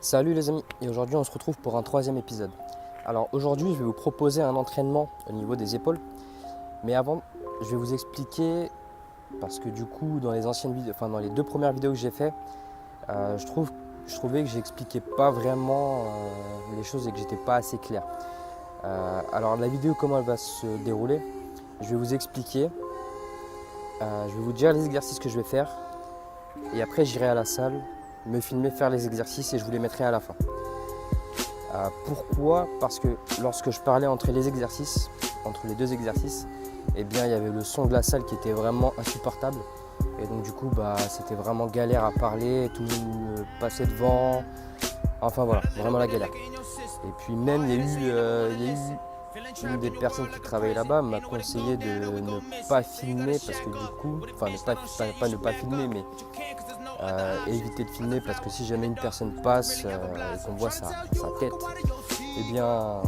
Salut les amis, et aujourd'hui on se retrouve pour un troisième épisode. Alors aujourd'hui je vais vous proposer un entraînement au niveau des épaules, mais avant je vais vous expliquer, parce que du coup dans les anciennes vidéos, dans les deux premières vidéos que j'ai fait, je trouvais que j'expliquais pas vraiment les choses et que j'étais pas assez clair. Alors la vidéo comment elle va se dérouler, je vais vous expliquer, je vais vous dire les exercices que je vais faire, et après j'irai à la salle me filmer faire les exercices et je vous les mettrai à la fin. Pourquoi ? Parce que lorsque je parlais entre les deux exercices, eh bien il y avait le son de la salle qui était vraiment insupportable. Et donc du coup c'était vraiment galère à parler, tout le monde passait devant. Enfin voilà, vraiment la galère. Et puis même il y a eu une des personnes qui travaillait là-bas m'a conseillé de ne pas filmer parce que du coup, pas ne pas filmer mais éviter de filmer parce que si jamais une personne passe et qu'on voit sa tête, eh bien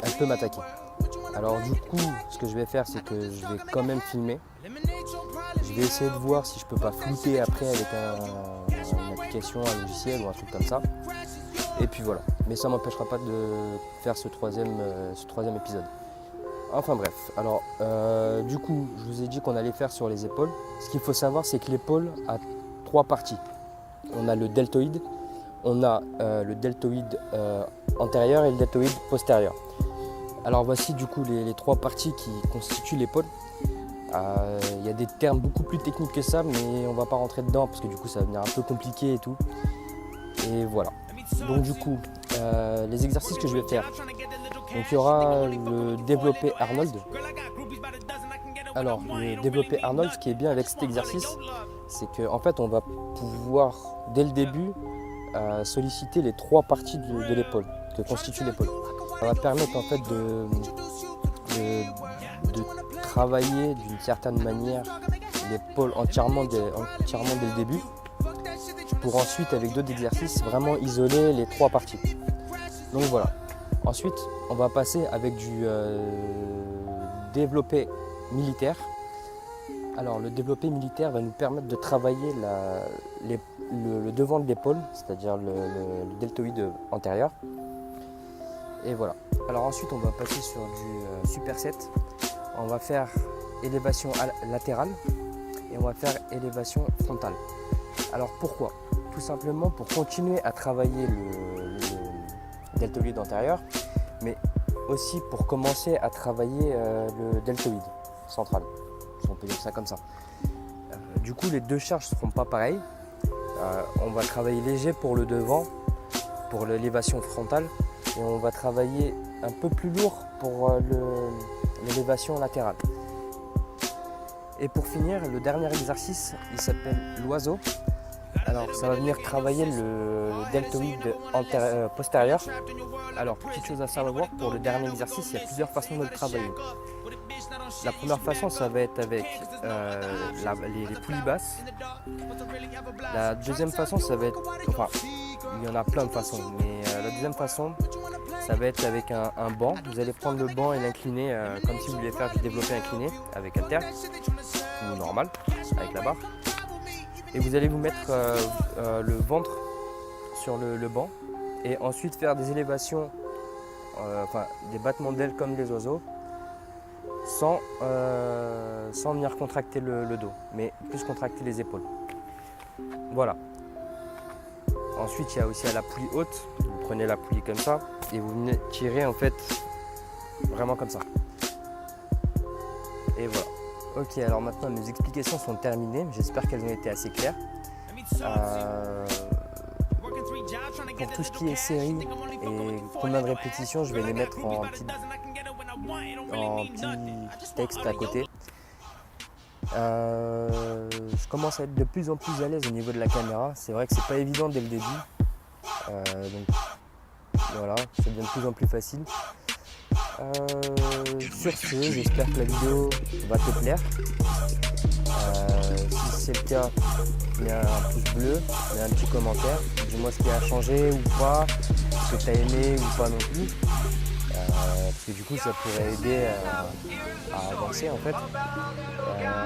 elle peut m'attaquer. Alors du coup ce que je vais faire c'est que je vais quand même filmer. Je vais essayer de voir si je peux pas flouter après avec une application, un logiciel ou un truc comme ça. Et puis voilà, mais ça m'empêchera pas de faire ce troisième épisode. Enfin bref, alors du coup je vous ai dit qu'on allait faire sur les épaules. Ce qu'il faut savoir c'est que l'épaule a trois parties. On a le deltoïde, on a le deltoïde antérieur et le deltoïde postérieur. Alors voici du coup les trois parties qui constituent l'épaule. Il y a des termes beaucoup plus techniques que ça, mais on va pas rentrer dedans parce que du coup ça va devenir un peu compliqué et tout. Et voilà. Donc du coup, les exercices que je vais faire. Donc il y aura le développé Arnold. Alors le développé Arnold, ce qui est bien avec cet exercice, c'est qu'en fait on va pouvoir dès le début solliciter les trois parties de l'épaule, que constitue l'épaule. Ça va permettre en fait de travailler d'une certaine manière l'épaule entièrement dès le début, pour ensuite avec d'autres exercices vraiment isoler les trois parties. Donc voilà. Ensuite on va passer avec du développé militaire. Alors le développé militaire va nous permettre de travailler le devant de l'épaule, c'est-à-dire le deltoïde antérieur. Et voilà. Alors ensuite on va passer sur du superset. On va faire élévation latérale et on va faire élévation frontale. Alors pourquoi ? Tout simplement pour continuer à travailler le deltoïde antérieur, mais aussi pour commencer à travailler le deltoïde central, si on peut dire ça comme ça. Du coup les deux charges ne seront pas pareilles. On va travailler léger pour le devant, pour l'élévation frontale, et on va travailler un peu plus lourd pour l'élévation latérale. Et pour finir, le dernier exercice, il s'appelle l'oiseau. Alors ça va venir travailler le deltoïde postérieur. Alors petite chose à savoir, pour le dernier exercice, il y a plusieurs façons de le travailler. La première façon, ça va être avec les poulies basses. La deuxième façon, ça va être, il y en a plein de façons, mais la deuxième façon, ça va être avec un banc. Vous allez prendre le banc et l'incliner comme si vous vouliez faire du développé incliné avec haltère ou normal avec la barre. Et vous allez vous mettre le ventre sur le banc et ensuite faire des élévations, des battements d'ailes comme les oiseaux sans venir contracter le dos, mais plus contracter les épaules. Voilà. Ensuite, il y a aussi à la poulie haute. Vous prenez la poulie comme ça et vous venez tirer en fait vraiment comme ça. Et voilà. Ok, alors maintenant mes explications sont terminées. J'espère qu'elles ont été assez claires. Pour tout ce qui est série et combien de répétitions, je vais les mettre en petit texte à côté. Je commence à être de plus en plus à l'aise au niveau de la caméra. C'est vrai que c'est pas évident dès le début. Donc voilà, ça devient de plus en plus facile. Sur ce, j'espère que la vidéo va te plaire. Si c'est le cas, mets un pouce bleu, mets un petit commentaire. Dis-moi ce qui a changé ou pas, ce que tu as aimé ou pas non plus. Parce que du coup ça pourrait aider à avancer en fait.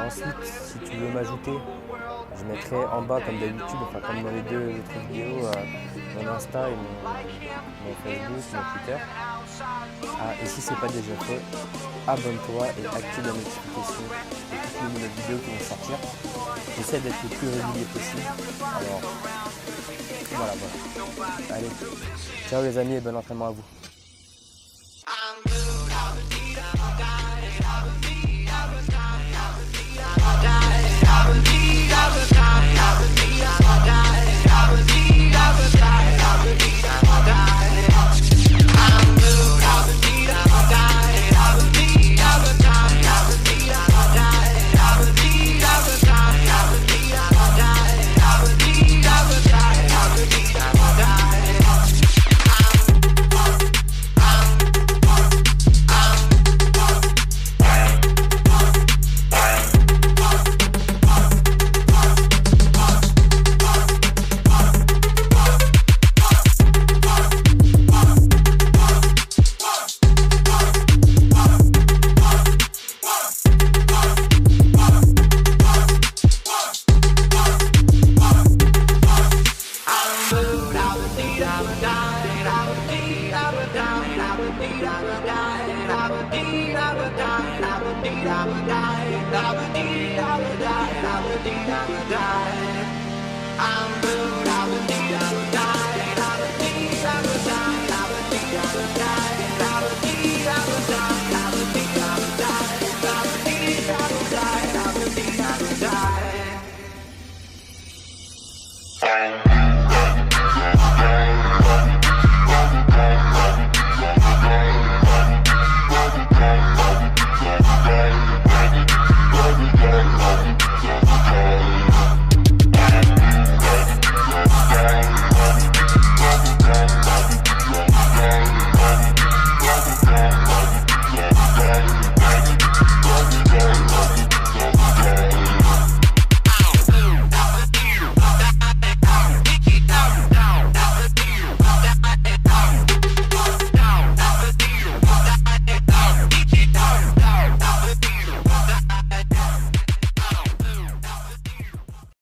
Ensuite, si tu veux m'ajouter, je mettrai en bas comme d'habitude, comme dans les deux autres vidéos, mon Insta et mon Facebook, mon Twitter. Ah, et si ce n'est pas déjà fait, abonne-toi et active la notification de toutes les nouvelles vidéos qui vont sortir. J'essaie d'être le plus régulier possible. Alors, voilà. Allez, ciao les amis et bon entraînement à vous. I'm